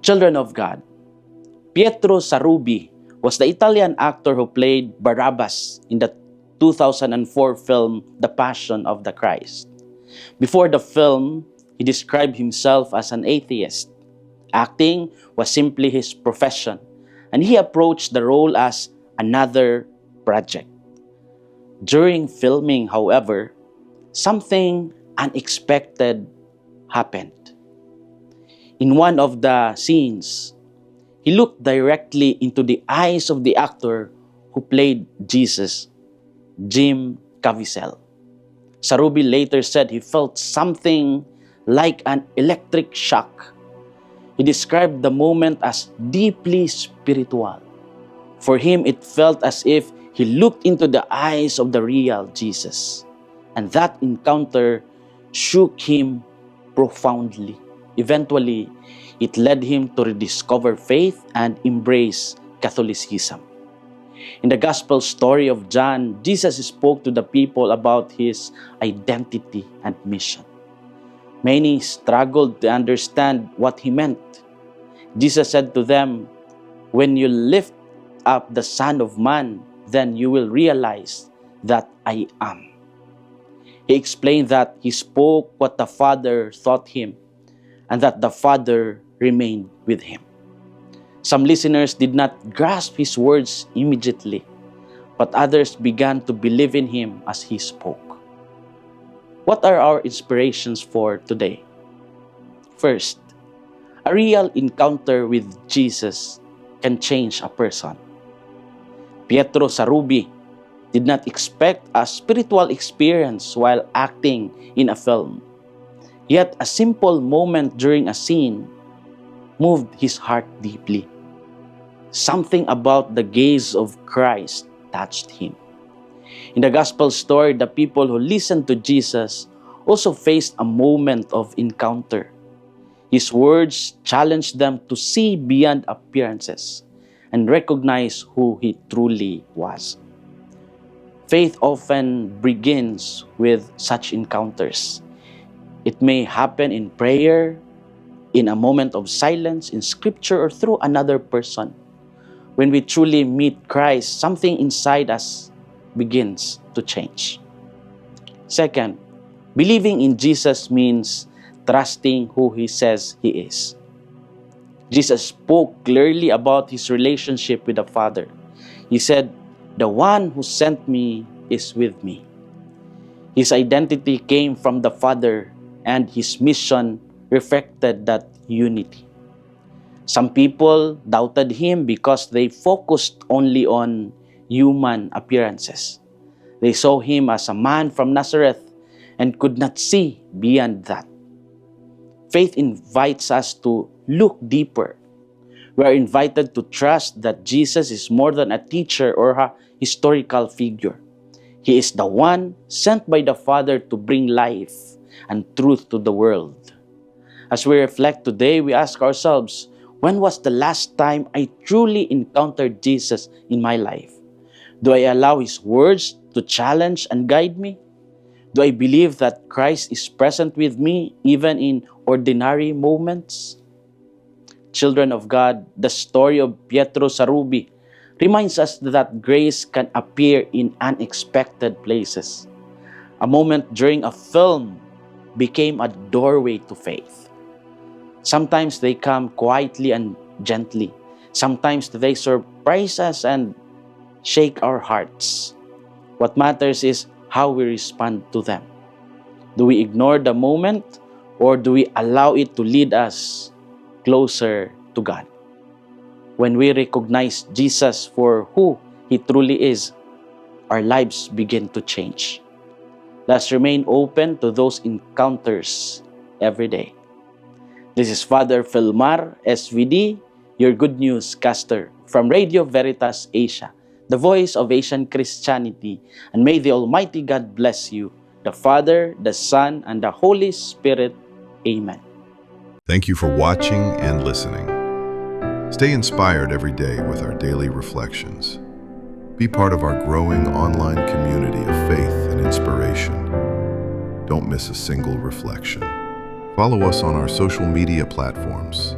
Children of God, Pietro Sarubi was the Italian actor who played Barabbas in the 2004 film The Passion of the Christ. Before the film, he described himself as an atheist. Acting was simply his profession, and he approached the role as another project. During filming, however, something unexpected happened. In one of the scenes, he looked directly into the eyes of the actor who played Jesus, Jim Caviezel. Sarubi later said he felt something like an electric shock. He described the moment as deeply spiritual. For him, it felt as if he looked into the eyes of the real Jesus. And that encounter shook him profoundly. Eventually, it led him to rediscover faith and embrace Catholicism. In the Gospel story of John, Jesus spoke to the people about his identity and mission. Many struggled to understand what he meant. Jesus said to them, "When you lift up the Son of Man, then you will realize that I am." He explained that he spoke what the Father taught him, and that the Father remained with him. Some listeners did not grasp his words immediately, but others began to believe in him as he spoke. What are our inspirations for today? First, a real encounter with Jesus can change a person. Pietro Sarubi did not expect a spiritual experience while acting in a film. Yet a simple moment during a scene moved his heart deeply. Something about the gaze of Christ touched him. In the Gospel story, the people who listened to Jesus also faced a moment of encounter. His words challenged them to see beyond appearances and recognize who he truly was. Faith often begins with such encounters. It may happen in prayer, in a moment of silence, in scripture, or through another person. When we truly meet Christ, something inside us begins to change. Second, believing in Jesus means trusting who he says he is. Jesus spoke clearly about his relationship with the Father. He said, "The one who sent me is with me." His identity came from the Father, and his mission reflected that unity. Some people doubted him because they focused only on human appearances. They saw him as a man from Nazareth and could not see beyond that. Faith invites us to look deeper. We are invited to trust that Jesus is more than a teacher or a historical figure. He is the one sent by the Father to bring life and truth to the world. As we reflect today, we ask ourselves, when was the last time I truly encountered Jesus in my life? Do I allow his words to challenge and guide me? Do I believe that Christ is present with me even in ordinary moments? Children of God, the story of Pietro Sarubi reminds us that grace can appear in unexpected places. A moment during a film became a doorway to faith. Sometimes they come quietly and gently. Sometimes they surprise us and shake our hearts. What matters is how we respond to them. Do we ignore the moment, or do we allow it to lead us closer to God? When we recognize Jesus for who he truly is, our lives begin to change. Let's remain open to those encounters every day. This is Father Filmar, SVD, your Good News caster from Radio Veritas Asia, the voice of Asian Christianity, and may the Almighty God bless you, the Father, the Son, and the Holy Spirit. Amen. Thank you for watching and listening. Stay inspired every day with our daily reflections. Be part of our growing online community of faith and inspiration. Don't miss a single reflection. Follow us on our social media platforms